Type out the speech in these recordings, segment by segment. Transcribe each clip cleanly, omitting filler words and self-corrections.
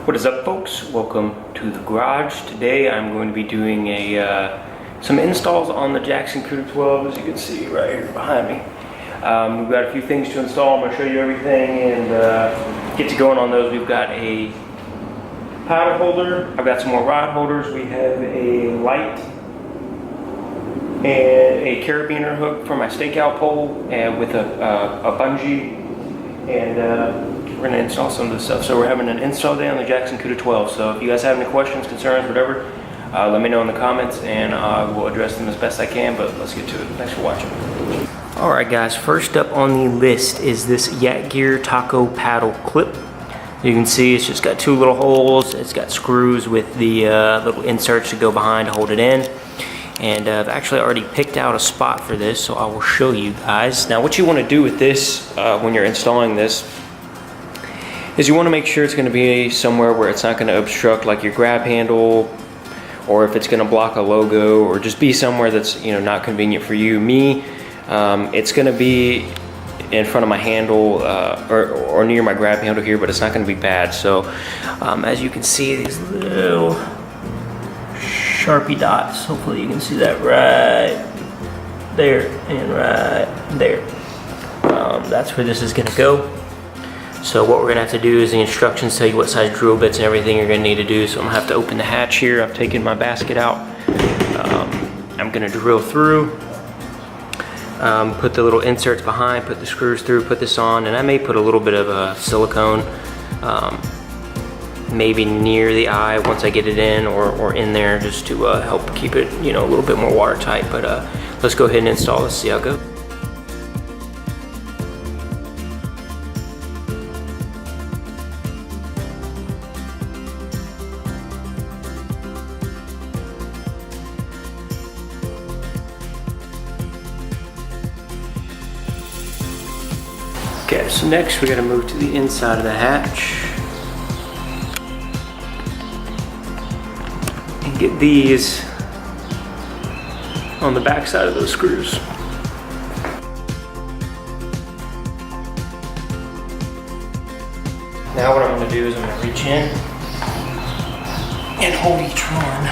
What is up, folks? Welcome to the garage. Today I'm going to be doing some installs on the Jackson Cuda 12, as you can see right here behind me. We've got a few things to install. I'm going to show you everything and get to going on those. We've got a paddle holder. I've got some more rod holders. We have a light and a carabiner hook for my stakeout pole, and with a bungee, and we're going to install some of this stuff. So we're having an install day on the Jackson Cuda 12. So if you guys have any questions, concerns, whatever, let me know in the comments and I will address them as best I can, but let's get to it. Thanks for watching. Alright guys, first up on the list is this Yak Gear Taco paddle clip. You can see it's just got two little holes. It's got screws with the little inserts to go behind to hold it in. And I've actually already picked out a spot for this, so I will show you guys. Now what you want to do with this when you're installing this is you want to make sure it's going to be somewhere where it's not going to obstruct like your grab handle, or if it's going to block a logo, or just be somewhere that's, you know, not convenient for you. It's going to be in front of my handle or near my grab handle here, but it's not going to be bad. So as you can see, these little Sharpie dots, hopefully you can see that right there and right there. That's where this is going to go. So what we're going to have to do is the instructions tell you what size drill bits and everything you're going to need to do. So I'm going to have to open the hatch here. I've taken my basket out. I'm going to drill through, put the little inserts behind, put the screws through, put this on, and I may put a little bit of silicone maybe near the eye once I get it in, or in there, just to help keep it, you know, a little bit more watertight. But let's go ahead and install this, see how it goes. Okay, so next we gotta move to the inside of the hatch and get these on the back side of those screws. Now what I'm gonna do is I'm gonna reach in and hold each one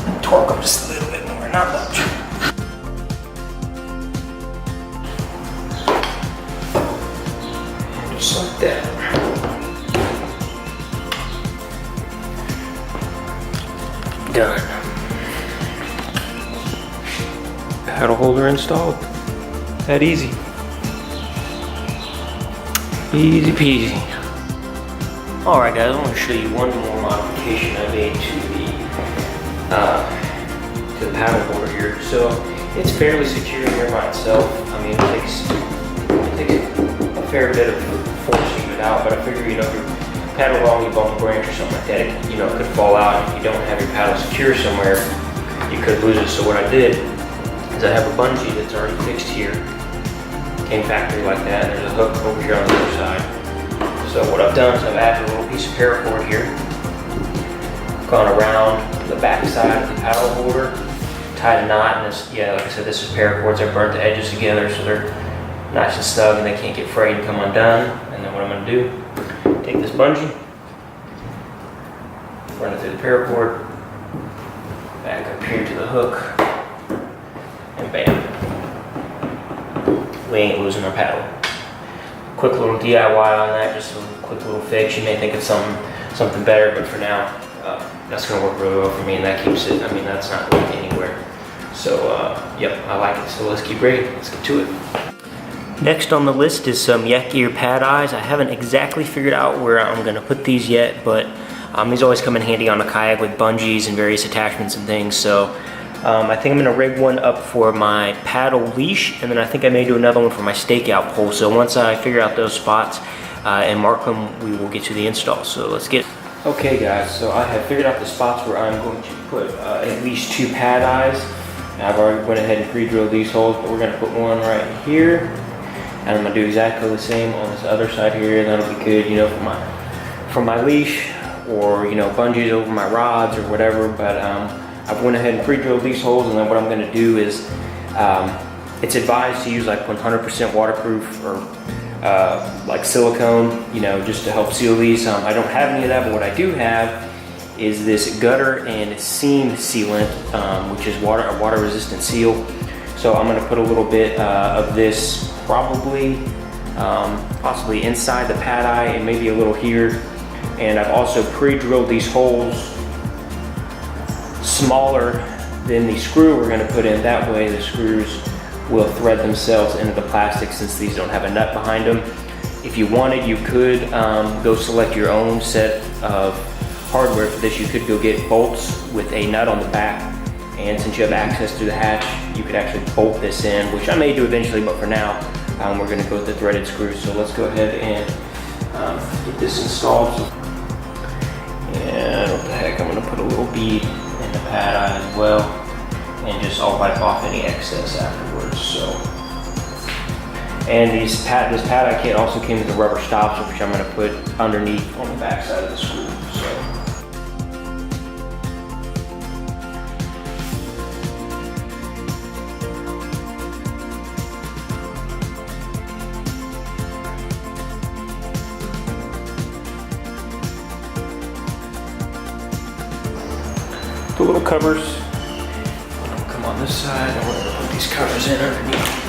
and torque them just a little bit more, not much. Just like that. Done. Paddle holder installed. That easy. Easy peasy. Alright guys, I want to show you one more modification I made to the paddle holder here. So it's fairly secure here by itself. I mean, it takes a fair bit of force to keep it out, but I figure, you know, if you paddle along, you bump a branch or something like that, it could fall out. If you don't have your paddle secure somewhere, you could lose it. So what I did is I have a bungee that's already fixed here. Came factory like that, and there's a hook over here on the other side. So what I've done is I've added a little piece of paracord here, gone around the back side of the paddle holder, tied a knot, and this, yeah, like I said, this is paracords. I burnt the edges together so they're nice and snug and they can't get frayed and come undone. And then what I'm going to do, take this bungee, run it through the paracord, back up here to the hook, and bam. We ain't losing our paddle. Quick little DIY on that, just a quick little fix. You may think it's something better, but for now, that's going to work really well for me, and that keeps it, I mean, that's not going anywhere. So, yep, I like it. So let's keep ready. Let's get to it. Next on the list is some Yak Gear pad eyes. I haven't exactly figured out where I'm going to put these yet, but these always come in handy on a kayak with bungees and various attachments and things. So I think I'm going to rig one up for my paddle leash, and then I think I may do another one for my stakeout pole. So once I figure out those spots and mark them, we will get to the install. So let's get. Okay guys, so I have figured out the spots where I'm going to put at least two pad eyes. I've already went ahead and pre-drilled these holes, but we're going to put one right here. And I'm going to do exactly the same on this other side here. That'll be good, you know, for my leash, or, you know, bungees over my rods or whatever. But I've went ahead and pre-drilled these holes, and then what I'm going to do is, it's advised to use like 100% waterproof or like silicone, you know, just to help seal these. I don't have any of that, but what I do have is this gutter and seam sealant, which is a water resistant seal. So I'm gonna put a little bit of this possibly inside the pad eye and maybe a little here. And I've also pre-drilled these holes smaller than the screw we're gonna put in. That way the screws will thread themselves into the plastic since these don't have a nut behind them. If you wanted, you could go select your own set of hardware for this. You could go get bolts with a nut on the back, and since you have access through the hatch, you could actually bolt this in, which I may do eventually, but for now, we're gonna go with the threaded screws. So let's go ahead and get this installed. And what the heck, I'm gonna put a little bead in the pad eye as well, and just I'll wipe off any excess afterwards. So, and this pad eye kit also came with the rubber stops, which I'm gonna put underneath on the back side of the screw. So. The little covers, I'll come on this side, and we're gonna put these covers in underneath.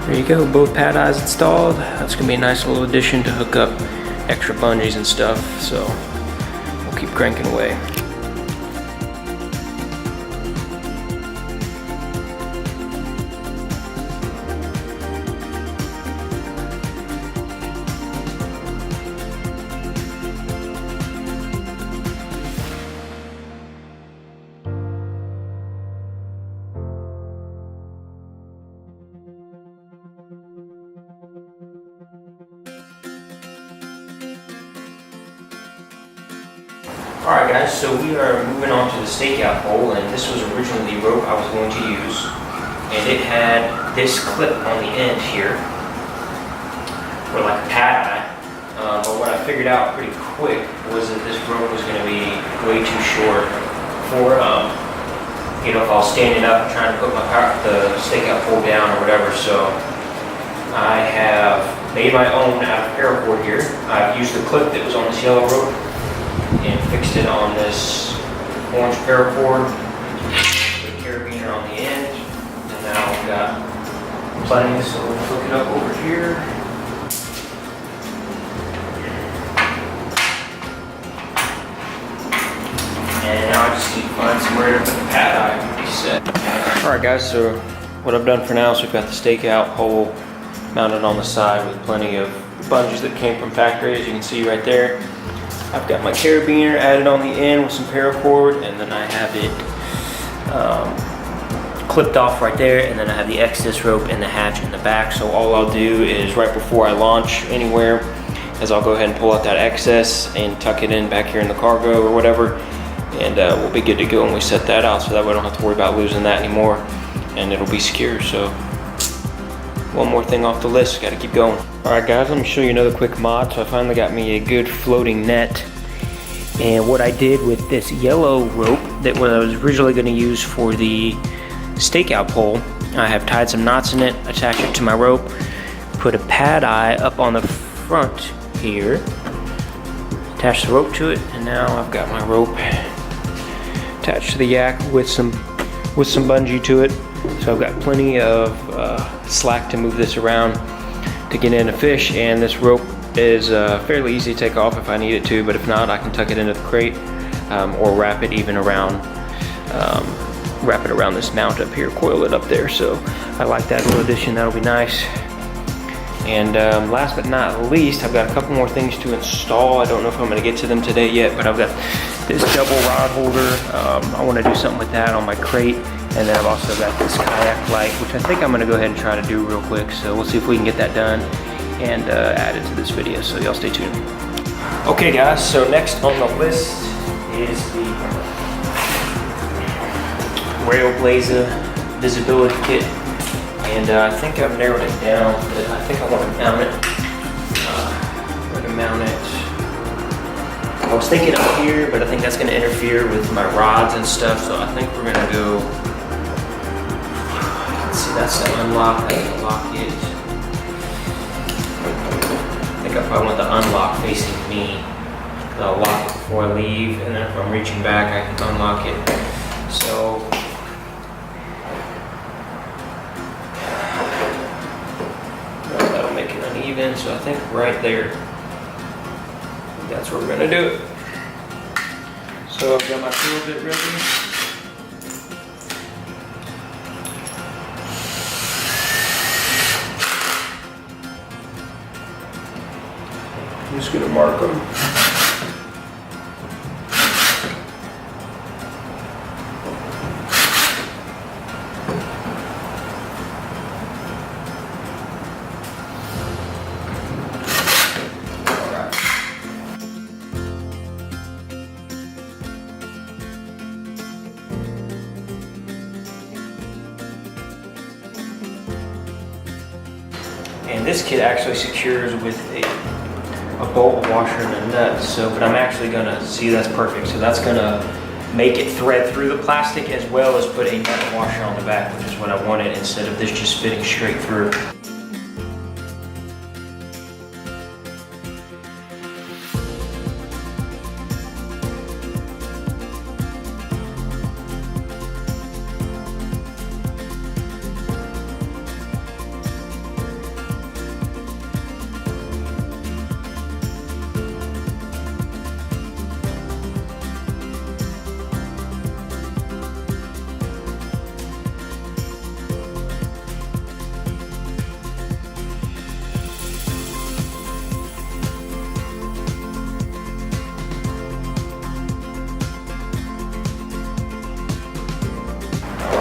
There you go, both pad eyes installed. That's gonna be a nice little addition to hook up extra bungees and stuff, so we'll keep cranking away. Alright guys, so we are moving on to the stakeout pole, and this was originally the rope I was going to use. And it had this clip on the end here, or like a pad eye. But what I figured out pretty quick was that this rope was going to be way too short for, you know, if I was standing up and trying to put the stakeout pole down or whatever. So I have made my own out of paracord here. I've used the clip that was on this yellow rope and fixed it on this orange paracord with a carabiner on the end. And now I've got plenty, so we'll hook it up over here. And now I just need to find somewhere to put the pad eye to be set. Alright guys, so what I've done for now is we've got the stakeout pole mounted on the side with plenty of bungees that came from factory, as you can see right there. I've got my carabiner added on the end with some paracord, and then I have it clipped off right there, and then I have the excess rope and the hatch in the back. So all I'll do is right before I launch anywhere is I'll go ahead and pull out that excess and tuck it in back here in the cargo or whatever, and we'll be good to go when we set that out, so that way I don't have to worry about losing that anymore, and it'll be secure. So one more thing off the list, gotta keep going. Alright guys, let me show you another quick mod. So I finally got me a good floating net. And what I did with this yellow rope that I was originally going to use for the stakeout pole, I have tied some knots in it, attached it to my rope, put a pad eye up on the front here, attached the rope to it, and now I've got my rope attached to the yak with some bungee to it. So I've got plenty of slack to move this around to get in a fish, and this rope is fairly easy to take off if I need it to, but if not, I can tuck it into the crate or wrap it around this mount up here, coil it up there. So I like that little addition, that'll be nice. And last but not least, I've got a couple more things to install. I don't know if I'm going to get to them today yet, but I've got this double rod holder. I want to do something with that on my crate. And then I've also got this kayak light, which I think I'm going to go ahead and try to do real quick. So we'll see if we can get that done and add it to this video. So y'all stay tuned. Okay guys, so next on the list is the Railblazer visibility kit. And I think I've narrowed it down. I think I want to mount it. I'm going to mount it I was thinking up here, but I think that's gonna interfere with my rods and stuff, so I think we're gonna go, let's see, that's the unlock, that's the lock it. I think I probably want the unlock facing me. I'll lock it before I leave, and then if I'm reaching back, I can unlock it. So, that'll make it uneven, so I think right there, that's where we're gonna do it. So I've got my tool bit ready. I'm just gonna mark them. And this kit actually secures with a bolt, a washer, and a nut. So, but I'm actually gonna, see, that's perfect. So that's gonna make it thread through the plastic as well as put a nut washer on the back, which is what I wanted, instead of this just fitting straight through.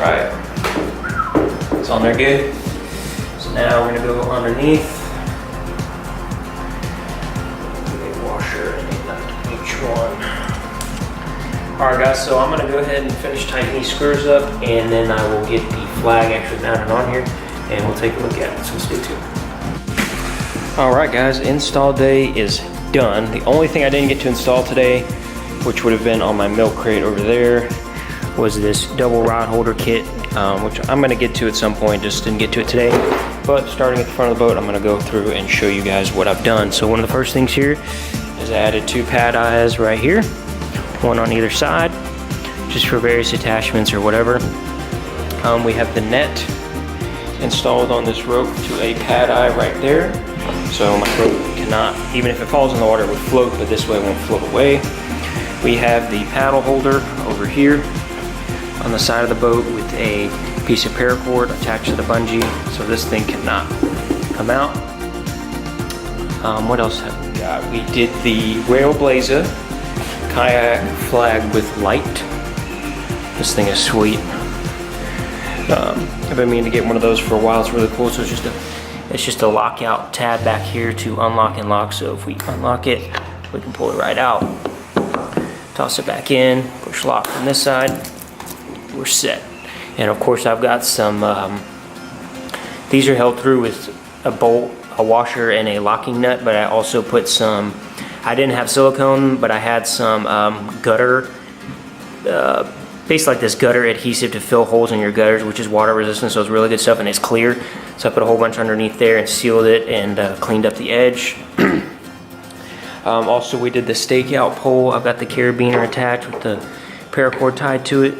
Alright, it's on there good. So now we're gonna go underneath. A washer and a nut each one. Alright guys, so I'm gonna go ahead and finish tightening these screws up, and then I will get the flag actually mounted on here, and we'll take a look at it, so stay tuned. Alright guys, install day is done. The only thing I didn't get to install today, which would have been on my milk crate over there, was this double rod holder kit, which I'm gonna get to at some point, just didn't get to it today. But starting at the front of the boat, I'm gonna go through and show you guys what I've done. So one of the first things here is I added 2 pad eyes right here, one on either side, just for various attachments or whatever. We have the net installed on this rope to a pad eye right there. So my rope cannot, even if it falls in the water, it would float, but this way it won't float away. We have the paddle holder over here on the side of the boat with a piece of paracord attached to the bungee, so this thing cannot come out. What else have we got? We did the Railblazer kayak flag with light. This thing is sweet. I've been meaning to get one of those for a while. It's really cool. So it's just a lockout tab back here to unlock and lock. So if we unlock it, we can pull it right out. Toss it back in, push lock on this side. We're set. And of course I've got some, these are held through with a bolt, a washer, and a locking nut, but I also put some, I didn't have silicone, but I had some gutter, basically like this gutter adhesive to fill holes in your gutters, which is water resistant, so it's really good stuff, and it's clear. So I put a whole bunch underneath there and sealed it and cleaned up the edge. Also we did the Stakeout pole. I've got the carabiner attached with the paracord tied to it.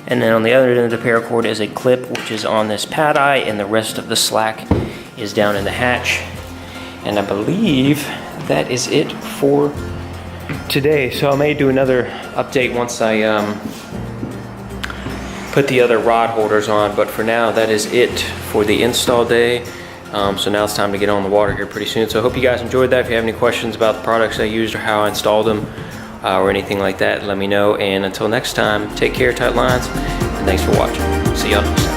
And then on the other end of the paracord is a clip, which is on this pad eye, and the rest of the slack is down in the hatch. And I believe that is it for today. So I may do another update once I put the other rod holders on, but for now that is it for the install day. So now it's time to get on the water here pretty soon. So I hope you guys enjoyed that. If you have any questions about the products I used or how I installed them, or anything like that, let me know. And until next time, take care, tight lines, and thanks for watching. See y'all next time.